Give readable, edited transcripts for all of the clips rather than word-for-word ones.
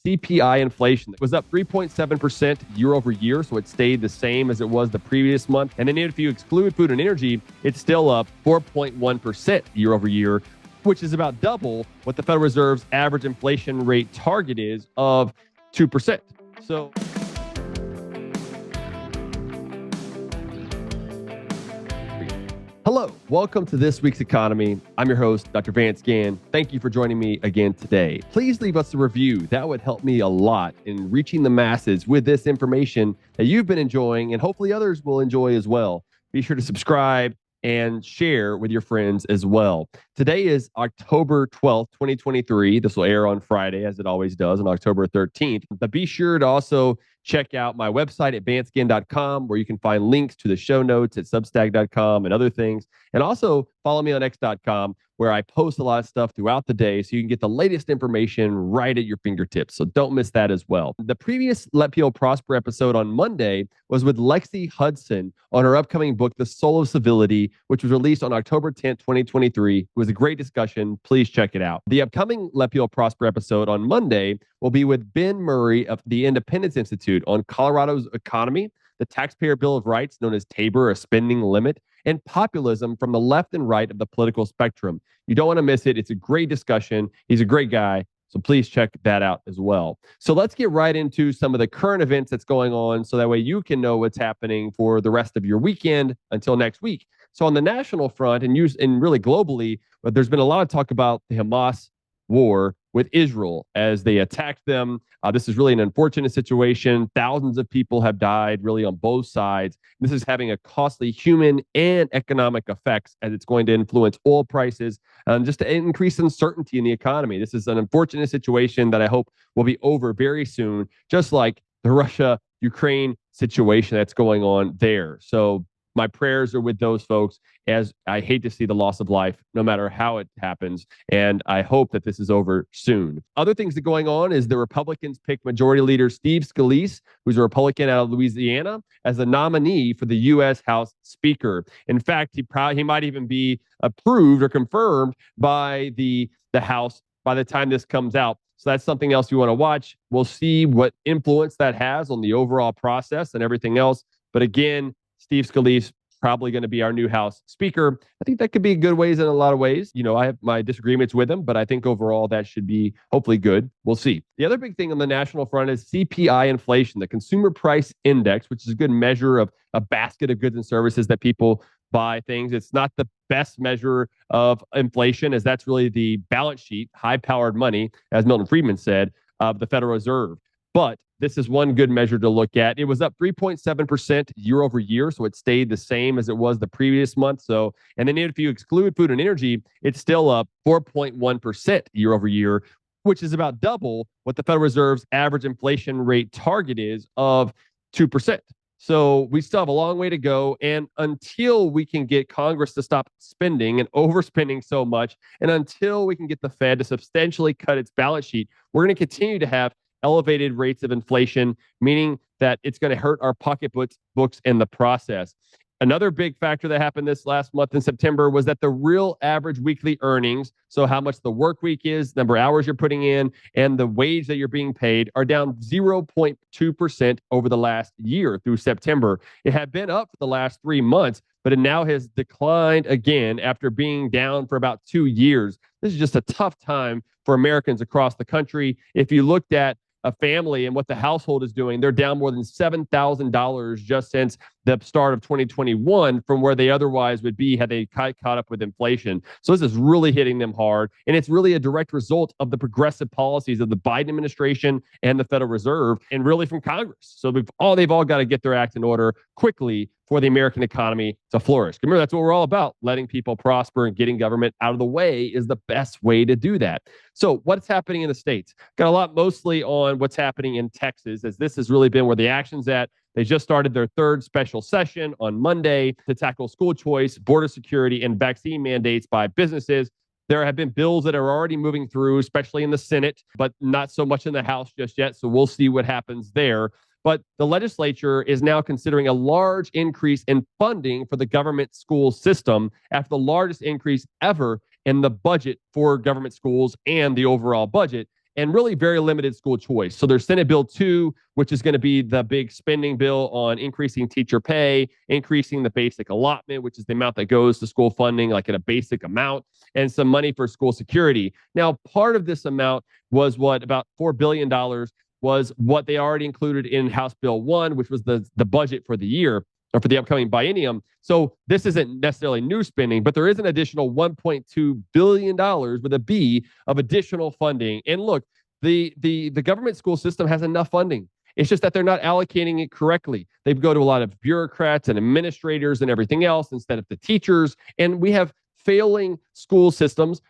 CPI inflation was up 3.7% year over year, so it stayed the same as it was the previous month. And then if you exclude food and energy, it's still up 4.1% year over year, which is about double what the Federal Reserve's average inflation rate target is of 2%. So hello, welcome to this week's economy. I'm your host, Dr. Vance Ginn. Thank you for joining me again today. Please leave us a review. That would help me a lot in reaching the masses with this information that you've been enjoying and hopefully others will enjoy as well. Be sure to subscribe and share with your friends as well. Today is October 12th, 2023. This will air on Friday, as it always does, on October 13th. But be sure to also check out my website at vanceginn.com, where you can find links to the show notes at substack.com and other things. And also follow me on x.com, where I post a lot of stuff throughout the day so you can get the latest information right at your fingertips. So don't miss that as well. The previous Let People Prosper episode on Monday was with Lexi Hudson on her upcoming book, The Soul of Civility, which was released on October 10th, 2023. It was a great discussion. Please check it out. The upcoming Let People Prosper episode on Monday will be with Ben Murray of the Independence Institute on Colorado's economy, the Taxpayer Bill of Rights, known as TABOR, a spending limit, and populism from the left and right of the political spectrum. You don't want to miss it. It's a great discussion. He's a great guy. So please check that out as well. So let's get right into some of the current events that's going on so that way you can know what's happening for the rest of your weekend until next week. So on the national front and really globally, there's been a lot of talk about the Hamas war with Israel as they attacked them. This is really an unfortunate situation. Thousands of people have died really on both sides. This is having a costly human and economic effects as it's going to influence oil prices and just to increase uncertainty in the economy. This is an unfortunate situation that I hope will be over very soon, just like the Russia-Ukraine situation that's going on there. So my prayers are with those folks, as I hate to see the loss of life, no matter how it happens. And I hope that this is over soon. Other things that are going on is the Republicans picked Majority Leader Steve Scalise, who's a Republican out of Louisiana, as a nominee for the U.S. House Speaker. In fact, he might even be approved or confirmed by the House by the time this comes out. So that's something else you want to watch. We'll see what influence that has on the overall process and everything else. But again, Steve Scalise probably going to be our new House Speaker. I think that could be good ways in a lot of ways. You know, I have my disagreements with him, but I think overall that should be hopefully good. We'll see. The other big thing on the national front is CPI inflation, the Consumer Price Index, which is a good measure of a basket of goods and services that people buy things. It's not the best measure of inflation, as that's really the balance sheet, high-powered money, as Milton Friedman said, of the Federal Reserve. But this is one good measure to look at. It was up 3.7% year over year, so it stayed the same as it was the previous month. So, and then if you exclude food and energy, it's still up 4.1% year over year, which is about double what the Federal Reserve's average inflation rate target is of 2%. So we still have a long way to go. And until we can get Congress to stop spending and overspending so much, and until we can get the Fed to substantially cut its balance sheet, we're going to continue to have elevated rates of inflation, meaning that it's going to hurt our pocketbooks in the process. Another big factor that happened this last month in September was that the real average weekly earnings, so how much the work week is, number of hours you're putting in, and the wage that you're being paid, are down 0.2% over the last year through September. It had been up for the last 3 months, but it now has declined again after being down for about 2 years. This is just a tough time for Americans across the country. If you looked at a family and what the household is doing, they're down more than $7,000 just since the start of 2021 from where they otherwise would be had they caught up with inflation. So this is really hitting them hard. And it's really a direct result of the progressive policies of the Biden administration and the Federal Reserve, and really from Congress. So they've all got to get their act in order quickly for the American economy to flourish. Remember, that's what we're all about. Letting people prosper and getting government out of the way is the best way to do that. So what's happening in the states? Got a lot mostly on what's happening in Texas, as this has really been where the action's at. They just started their third special session on Monday to tackle school choice, border security, and vaccine mandates by businesses. There have been bills that are already moving through, especially in the Senate, but not so much in the House just yet. So we'll see what happens there. But the legislature is now considering a large increase in funding for the government school system after the largest increase ever in the budget for government schools and the overall budget. and really very limited school choice. So there's Senate Bill 2, which is going to be the big spending bill on increasing teacher pay, increasing the basic allotment, which is the amount that goes to school funding, like at a basic amount, and some money for school security. Now, part of this amount was about $4 billion was what they already included in House Bill 1, which was the budget for the year or for the upcoming biennium. So this isn't necessarily new spending, but there is an additional $1.2 billion with a B of additional funding. And look, the government school system has enough funding. It's just that they're not allocating it correctly. They go to a lot of bureaucrats and administrators and everything else instead of the teachers. And we have failing school systems,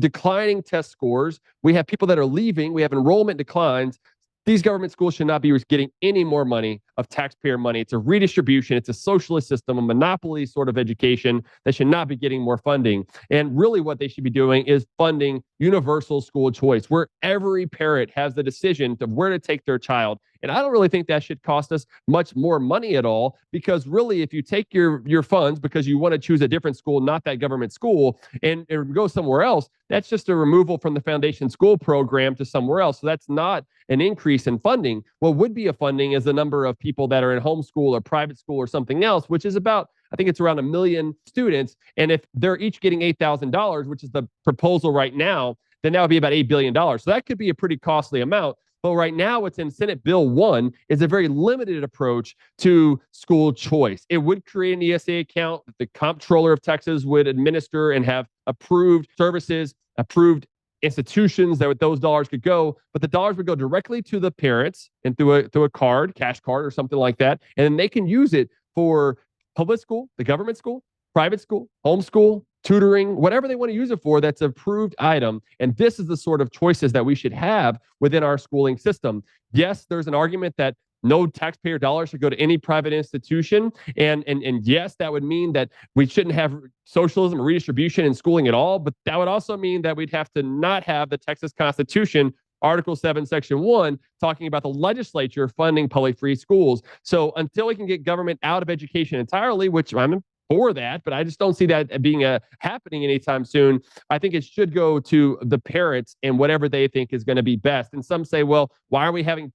declining test scores. We have people that are leaving. We have enrollment declines. These government schools should not be getting any more money of taxpayer money. It's a redistribution. It's a socialist system, a monopoly sort of education that should not be getting more funding. And really what they should be doing is funding universal school choice, where every parent has the decision of where to take their child. And I don't really think that should cost us much more money at all, because really, if you take your funds because you want to choose a different school, not that government school, and go somewhere else, that's just a removal from the foundation school program to somewhere else. So that's not an increase in funding. What would be a funding is the number of people that are in homeschool or private school or something else, which is about, I think it's around 1 million students. And if they're each getting $8,000, which is the proposal right now, then that would be about $8 billion. So that could be a pretty costly amount. But right now, what's in Senate Bill 1 is a very limited approach to school choice. It would create an ESA account that the comptroller of Texas would administer and have approved services, approved institutions that those dollars could go, but the dollars would go directly to the parents and through a card, cash card or something like that. And then they can use it for public school, the government school, private school, homeschool, tutoring, whatever they want to use it for, that's an approved item. And this is the sort of choices that we should have within our schooling system. Yes, there's an argument that no taxpayer dollars should go to any private institution. And yes, that would mean that we shouldn't have socialism or redistribution in schooling at all. But that would also mean that we'd have to not have the Texas Constitution, Article 7, Section 1, talking about the legislature funding public free schools. So until we can get government out of education entirely, which I'm for that, but I just don't see that being happening anytime soon. I think it should go to the parents and whatever they think is going to be best. And some say, well, why are we having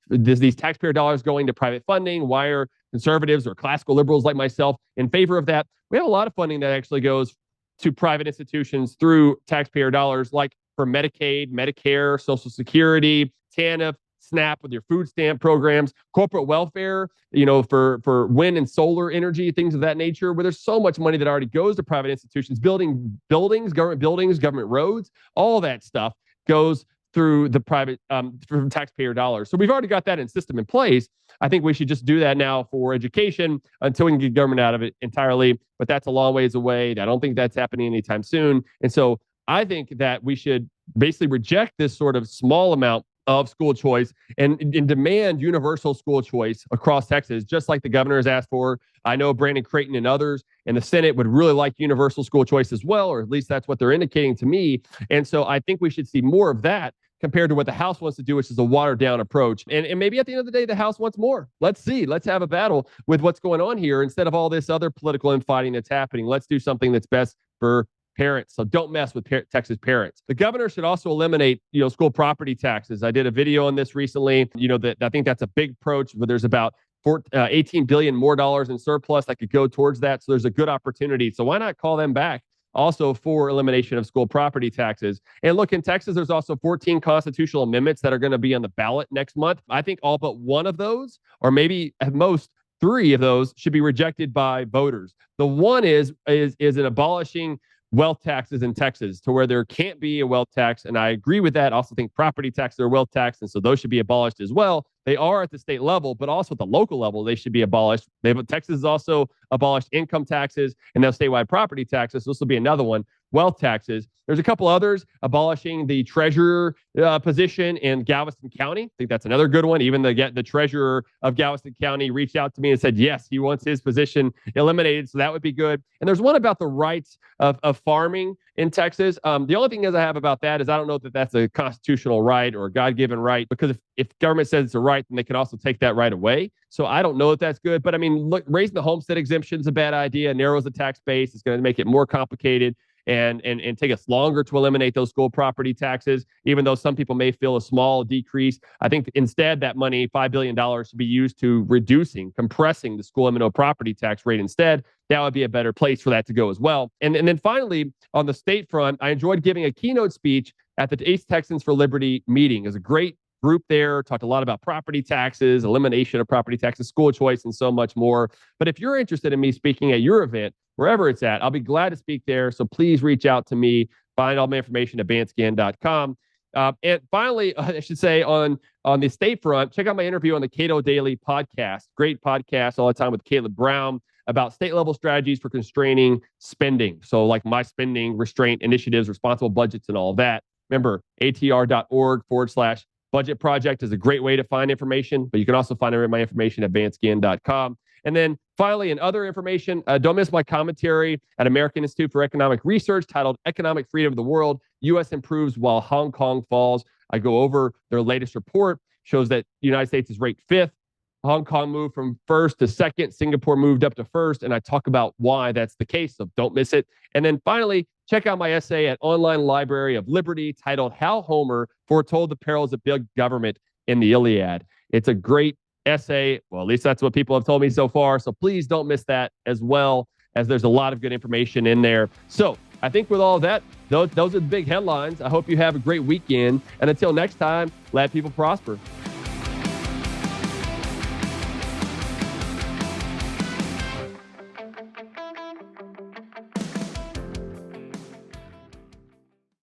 these taxpayer dollars going to private funding? Why are conservatives or classical liberals like myself in favor of that? We have a lot of funding that actually goes to private institutions through taxpayer dollars, like for Medicaid, Medicare, Social Security, TANF, SNAP with your food stamp programs, corporate welfare, for wind and solar energy, things of that nature, where there's so much money that already goes to private institutions, building buildings, government roads, all that stuff goes through the private, through taxpayer dollars. So we've already got that system in place. I think we should just do that now for education until we can get government out of it entirely. But that's a long ways away. I don't think that's happening anytime soon. And so I think that we should basically reject this sort of small amount of school choice and demand universal school choice across Texas, just like the governor has asked for. I know Brandon Creighton and others in the Senate would really like universal school choice as well, or at least that's what they're indicating to me. And so I think we should see more of that compared to what the House wants to do, which is a watered down approach. And maybe at the end of the day, the House wants more. Let's see. Let's have a battle with what's going on here instead of all this other political infighting that's happening. Let's do something that's best for parents. So don't mess with Texas parents. The governor should also eliminate, school property taxes. I did a video on this recently. That I think that's a big approach, but there's about $18 billion more dollars in surplus that could go towards that. So there's a good opportunity. So why not call them back also for elimination of school property taxes? And look, in Texas, there's also 14 constitutional amendments that are going to be on the ballot next month. I think all but one of those, or maybe at most 3 of those, should be rejected by voters. The one is in abolishing wealth taxes in Texas, to where there can't be a wealth tax. And I agree with that. I also think property taxes are wealth tax. And so those should be abolished as well. They are at the state level, but also at the local level, they should be abolished. Texas has also abolished income taxes and now statewide property taxes. So this will be another one, wealth taxes. There's a couple others, abolishing the treasurer position in Galveston County. I think that's another good one. Even the treasurer of Galveston County reached out to me and said, yes, he wants his position eliminated. So that would be good. And there's one about the rights of farming in Texas. The only thing I have about that is I don't know that that's a constitutional right or a God-given right, because if government says it's a right, then they can also take that right away. So I don't know if that's good. But I mean, look, raising the homestead exemption is a bad idea. Narrows the tax base. It's going to make it more complicated. and take us longer to eliminate those school property taxes, even though some people may feel a small decrease. I think instead that money, $5 billion, should be used to compressing the school M&O property tax rate instead. That would be a better place for that to go as well. And then finally, on the state front, I enjoyed giving a keynote speech at the East Texans for Liberty meeting. It was a great group there, talked a lot about property taxes, elimination of property taxes, school choice, and so much more. But if you're interested in me speaking at your event, wherever it's at, I'll be glad to speak there. So please reach out to me. Find all my information at vanceginn.com. And finally, I should say on the state front, check out my interview on the Cato Daily Podcast. Great podcast all the time with Caleb Brown about state level strategies for constraining spending. So like my spending restraint initiatives, responsible budgets, and all of that. Remember, atr.org/budget project is a great way to find information, but you can also find my information at vanceginn.com. And then finally, in other information, don't miss my commentary at American Institute for Economic Research titled Economic Freedom of the World, U.S. Improves While Hong Kong Falls. I go over their latest report, shows that the United States is ranked 5th. Hong Kong moved from 1st to 2nd. Singapore moved up to 1st. And I talk about why that's the case, so don't miss it. And then finally, check out my essay at Online Library of Liberty titled How Homer Foretold the Perils of Big Government in the Iliad. It's a great essay. Well, at least that's what people have told me so far. So please don't miss that, as well as there's a lot of good information in there. So I think with all of that, those are the big headlines. I hope you have a great weekend. And until next time, let people prosper.